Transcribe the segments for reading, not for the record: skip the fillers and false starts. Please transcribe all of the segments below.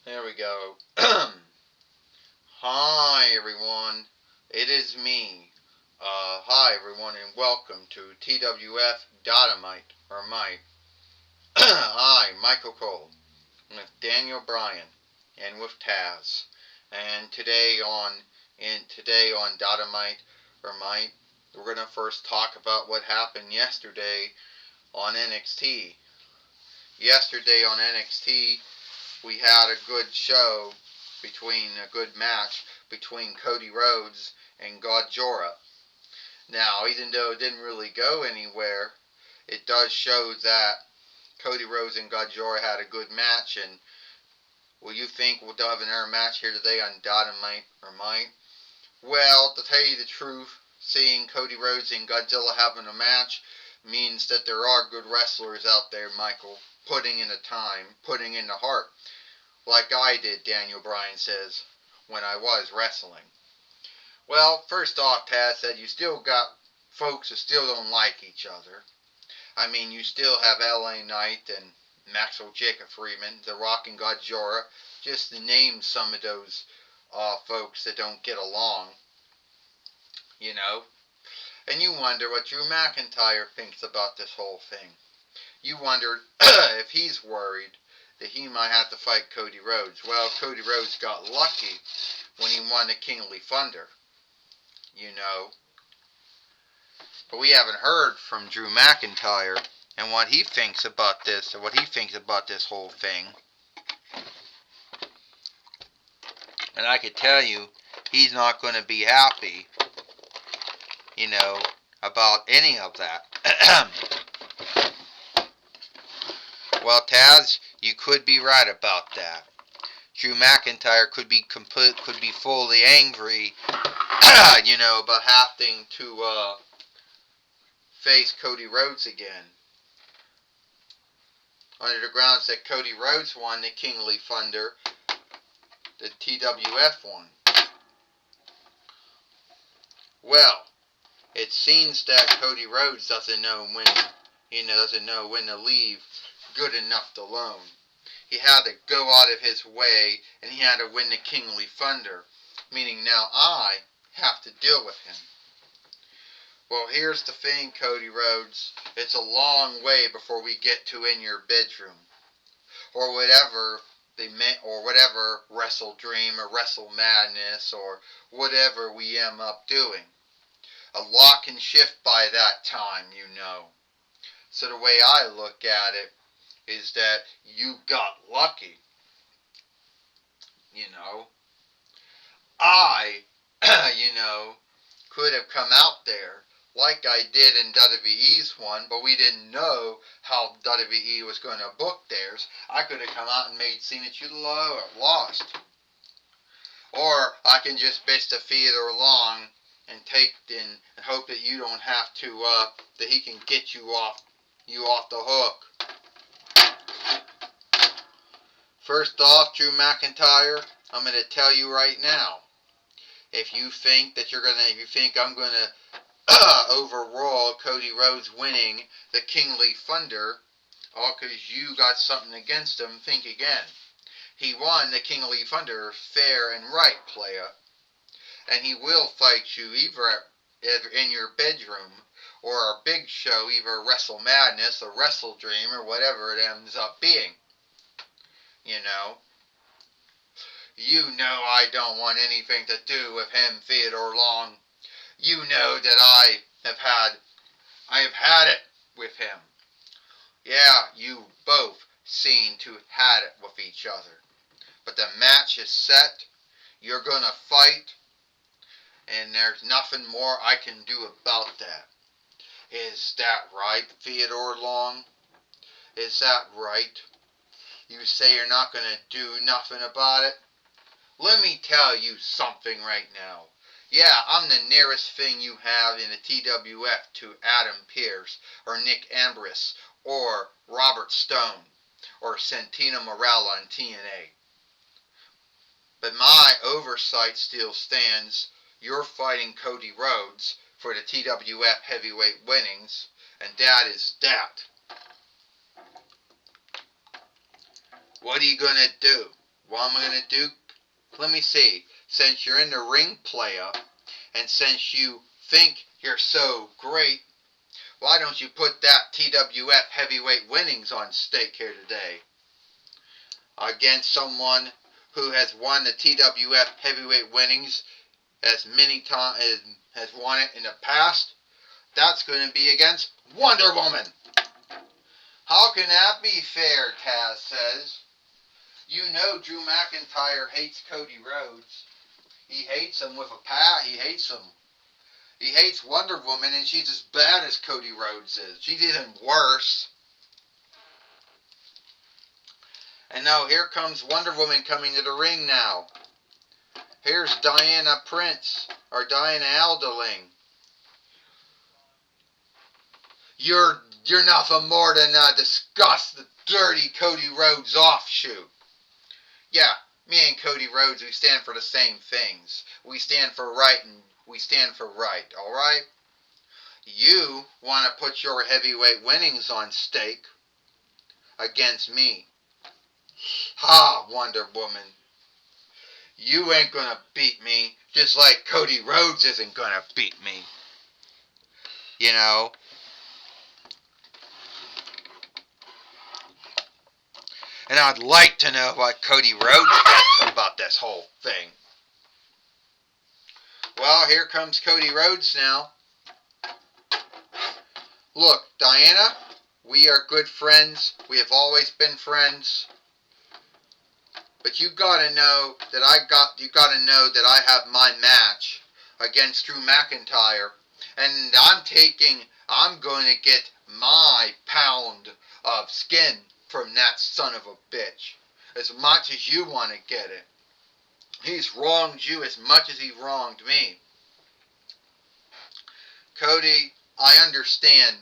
There we go. Hi, everyone. It is me. Hi, everyone, and welcome to TWF Dynamite, or Mike. I, Michael Cole, with Daniel Bryan, and with Taz. And today on Dynamite, or Mike, we're gonna first talk about what happened yesterday on NXT. Yesterday on NXT, we had a good match between Cody Rhodes and Gajora. Now, even though it didn't really go anywhere, it does show that Cody Rhodes and Gajora had a good match. And will you think we'll have another match here today on Dynamite or Mike? Well, to tell you the truth, seeing Cody Rhodes and Godzilla having a match means that there are good wrestlers out there, Michael, putting in the time, putting in the heart, like I did, Daniel Bryan says, when I was wrestling. Well, first off, Taz said you still got folks who still don't like each other. I mean, you still have LA Knight and Maxwell Jacob Freeman, The Rock and Gajora, just to name some of those folks that don't get along, you know. And you wonder what Drew McIntyre thinks about this whole thing. You wonder if he's worried that he might have to fight Cody Rhodes. Well, Cody Rhodes got lucky when he won the Kingly Thunder, you know. But we haven't heard from Drew McIntyre and what he thinks about this, or what he thinks about this whole thing. And I could tell you, he's not going to be happy, you know, about any of that. Well, Taz, you could be right about that. Drew McIntyre could be fully angry, you know, about having to face Cody Rhodes again. Under the grounds that Cody Rhodes won the Kingly Thunder, the TWF one. Well, it seems that Cody Rhodes doesn't know when to leave good enough alone. He had to go out of his way, and he had to win the Kingly Thunder, meaning now I have to deal with him. Well, here's the thing, Cody Rhodes. It's a long way before we get to In Your Bedroom, or whatever Wrestle Dream or Wrestle Madness or whatever we end up doing. A lot can shift by that time, you know. So the way I look at it is that you got lucky. You know, I, could have come out there like I did in WWE's one, but we didn't know how WWE was going to book theirs. I could have come out and seen that you lost. Or I can just bitch the theater along and hope that you don't have to, that he can get you off the hook. First off, Drew McIntyre, I'm going to tell you right now, if you think I'm going to overrule Cody Rhodes winning the Kingly Thunder, all because you got something against him, think again. He won the Kingly Thunder fair and right, playa. And he will fight you either in your bedroom or our big show, either Wrestle Madness or Wrestle Dream or whatever it ends up being. You know I don't want anything to do with him, Theodore Long. You know that I have had it with him. Yeah, you both seem to have had it with each other. But the match is set. You're gonna fight. And there's nothing more I can do about that. Is that right, Theodore Long? Is that right? You say you're not gonna do nothing about it? Let me tell you something right now. Yeah, I'm the nearest thing you have in the TWF to Adam Pearce, or Nick Ambris, or Robert Stone, or Santino Marella in TNA. But my oversight still stands. You're fighting Cody Rhodes for the TWF heavyweight winnings, and that is that. What are you gonna do? what am I going to do? Let me see. Since you're in the ring, playa, and since you think you're so great, why don't you put that TWF heavyweight winnings on stake here today? Against someone who has won the TWF heavyweight winnings as many times has won it in the past. That's going to be against Wonder Woman. How can that be fair, Taz says. You know Drew McIntyre hates Cody Rhodes. He hates him with a pat. He hates him. He hates Wonder Woman, and she's as bad as Cody Rhodes is. She's even worse. And now here comes Wonder Woman coming to the ring now. Here's Diana Prince, or Diana Alderling. You're nothing more than a disgust, dirty Cody Rhodes offshoot. Yeah, me and Cody Rhodes, we stand for the same things. We stand for right, and we stand for right, alright? You want to put your heavyweight winnings on stake against me. Ha, Wonder Woman. You ain't gonna beat me, just like Cody Rhodes isn't gonna beat me. You know? And I'd like to know what Cody Rhodes thinks about this whole thing. Well, here comes Cody Rhodes now. Look, Diana, we are good friends. We have always been friends. But you gotta know that I have my match against Drew McIntyre. And I'm going to get my pound of skin from that son of a bitch. As much as you want to get it. He's wronged you as much as he wronged me. Cody, I understand.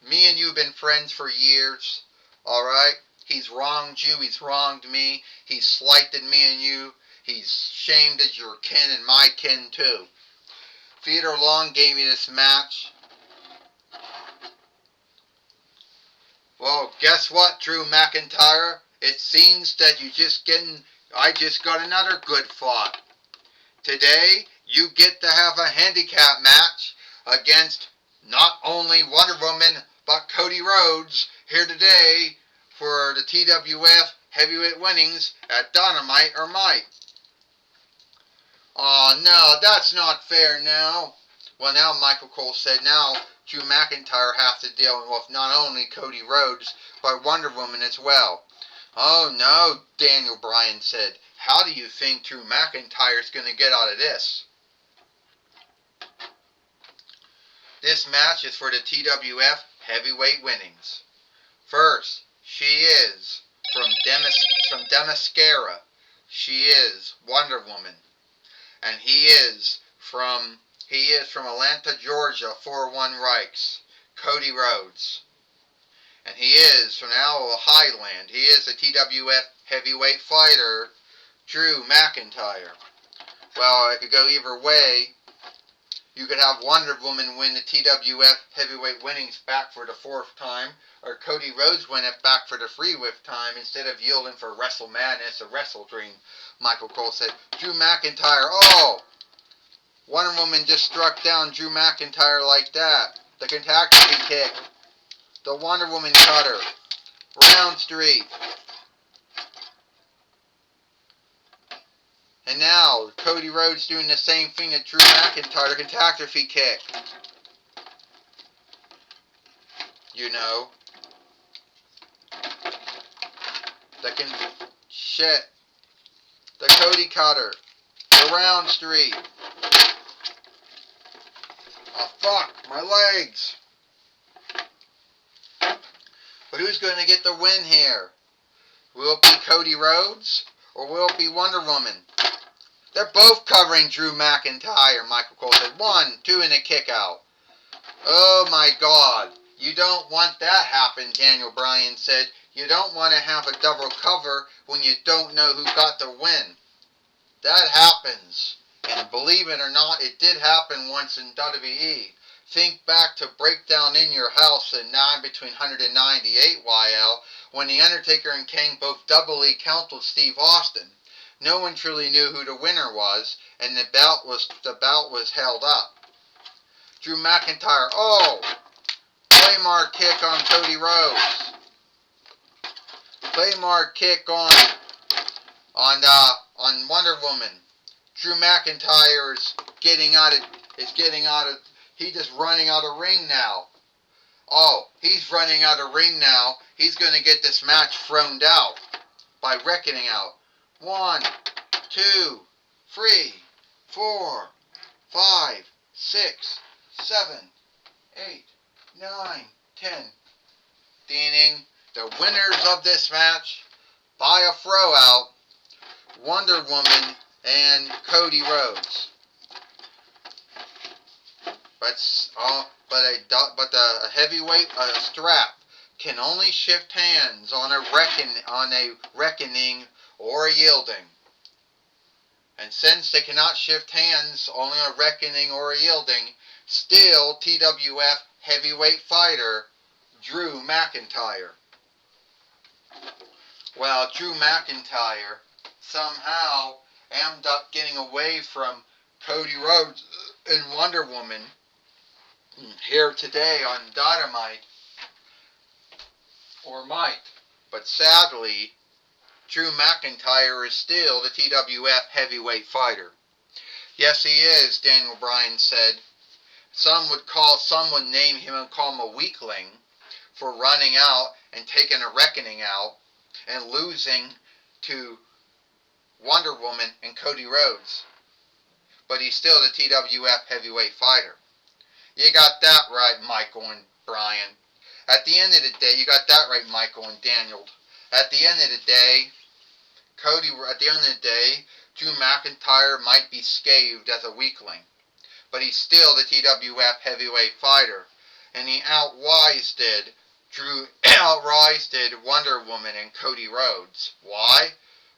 Me and you have been friends for years. Alright? He's wronged you. He's wronged me. He's slighted me and you. He's shamed as your kin and my kin too. Theodore Long gave me this match. Well, guess what, Drew McIntyre? It seems that I just got another good fight. Today, you get to have a handicap match against not only Wonder Woman, but Cody Rhodes here today for the TWF heavyweight winnings at Dynamite or Might. Oh, no, that's not fair now. Well, now Michael Cole said now Drew McIntyre has to deal with not only Cody Rhodes, but Wonder Woman as well. Oh, no, Daniel Bryan said. How do you think Drew McIntyre's going to get out of this? This match is for the TWF heavyweight winnings. First, she is from Demascara. She is Wonder Woman. And he is from Atlanta, Georgia, 4-1 Rikes, Cody Rhodes. And he is from Owl Highland. He is the TWF heavyweight fighter, Drew McIntyre. Well, it could go either way. You could have Wonder Woman win the TWF heavyweight winnings back for the 4th time, or Cody Rhodes win it back for the 3rd time instead of yielding for Wrestle Madness or Wrestle Dream. Michael Cole said, Drew McIntyre, oh! Wonder Woman just struck down Drew McIntyre like that. The catastrophe kick. The Wonder Woman cutter. Round Street. And now, Cody Rhodes doing the same thing to Drew McIntyre, the catastrophe kick. You know. The Cody cutter. The Round Street. Oh, fuck, my legs. But who's going to get the win here? Will it be Cody Rhodes, or will it be Wonder Woman? They're both covering Drew McIntyre, Michael Cole said. 1, 2, and a kick out. Oh my God. You don't want that happen, Daniel Bryan said. You don't want to have a double cover when you don't know who got the win. That happens. And believe it or not, it did happen once in WWE. Think back to Breakdown in Your House in 9 between 100 and 98 YL, when The Undertaker and Kane both doubly counted Steve Austin. No one truly knew who the winner was, and the bout was held up. Drew McIntyre, Claymore kick on Cody Rhodes. Claymore kick on Wonder Woman. Drew McIntyre is getting out of. He's just running out of ring now. He's running out of ring now. He's going to get this match thrown out by reckoning out. 1, 2, 3, 4, 5, 6, 7, 8, 9, 10. Meaning the winners of this match by a throw out, Wonder Woman and Cody Rhodes. But the heavyweight strap can only shift hands on a reckoning or a yielding. And since they cannot shift hands only on a reckoning or a yielding, still TWF heavyweight fighter Drew McIntyre. Well, Drew McIntyre somehow ended up getting away from Cody Rhodes and Wonder Woman here today on Dynamite, or might. But sadly, Drew McIntyre is still the TWF heavyweight fighter. Yes, he is, Daniel Bryan said. Some would name him and call him a weakling for running out and taking a reckoning out and losing to Wonder Woman and Cody Rhodes. But he's still the TWF heavyweight fighter. You got that right, Michael and Brian. At the end of the day, you got that right, Michael and Daniel. At the end of the day, Drew McIntyre might be scathed as a weakling, but he's still the TWF heavyweight fighter, and he outwised Wonder Woman and Cody Rhodes. Why?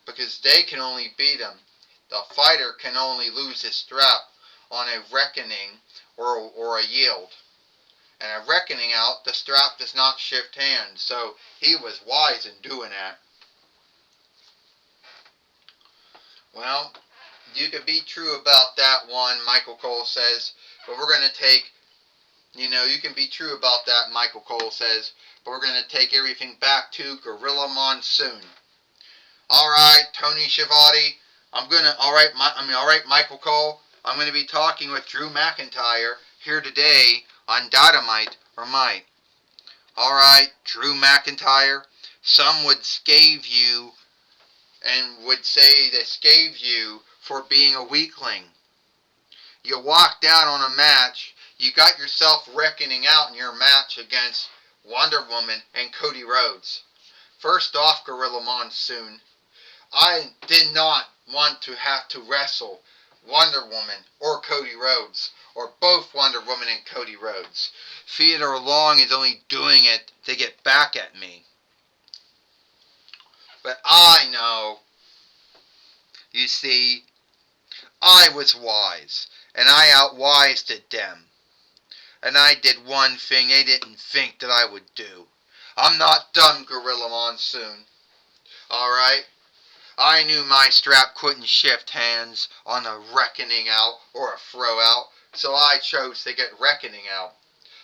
Because they can only beat him. The fighter can only lose his strap on a reckoning or a yield. And a reckoning out, the strap does not shift hands, so he was wise in doing that. Well, you could be true about that one, Michael Cole says, but we're going to take, you can be true about that, Michael Cole says, but we're going to take everything back to Gorilla Monsoon. Alright, Tony Schiavone, alright, Michael Cole, I'm going to be talking with Drew McIntyre here today on Dynamite or Might. Alright, Drew McIntyre, some would scathe you and would say they scathe you for being a weakling. You walked out on a match, you got yourself reckoning out in your match against Wonder Woman and Cody Rhodes. First off, Gorilla Monsoon, I did not want to have to wrestle Wonder Woman or Cody Rhodes, or both Wonder Woman and Cody Rhodes. Theodore Long is only doing it to get back at me. But I know, you see, I was wise, and I outwised them. And I did one thing they didn't think that I would do. I'm not done, Gorilla Monsoon. Alright? I knew my strap couldn't shift hands on a reckoning out or a throw out, so I chose to get reckoning out.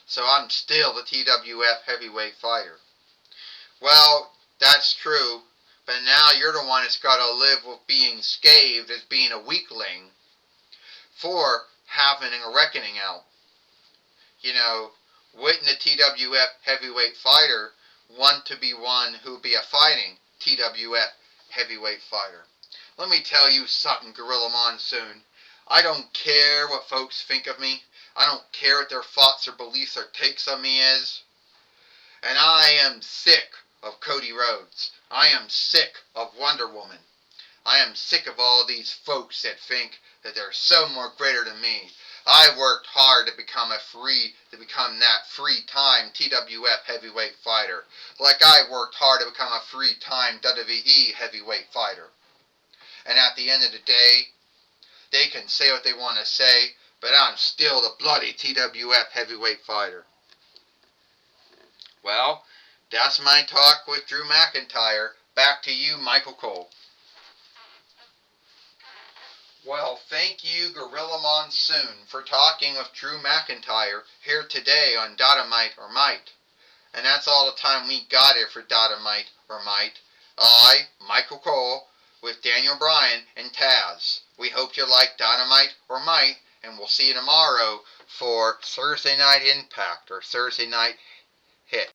So I'm still the TWF heavyweight fighter. Well, that's true, but now you're the one that's got to live with being scathed as being a weakling for having a reckoning out. Wouldn't the TWF heavyweight fighter want to be one who would be a fighting TWF heavyweight fighter? Let me tell you something, Gorilla Monsoon. I don't care what folks think of me. I don't care what their thoughts or beliefs or takes of me is. And I am sick of Cody Rhodes. I am sick of Wonder Woman. I am sick of all these folks that think that they're so more greater than me. I worked hard to become that free-time TWF heavyweight fighter, like I worked hard to become a free-time WWE heavyweight fighter. And at the end of the day, they can say what they want to say, but I'm still the bloody TWF heavyweight fighter. Well, that's my talk with Drew McIntyre. Back to you, Michael Cole. Well, thank you, Gorilla Monsoon, for talking with Drew McIntyre here today on Dynamite or Might. And that's all the time we got here for Dynamite or Might. I, Michael Cole, with Daniel Bryan and Taz. We hope you like Dynamite or Might, and we'll see you tomorrow for Thursday Night Impact or Thursday Night Hit.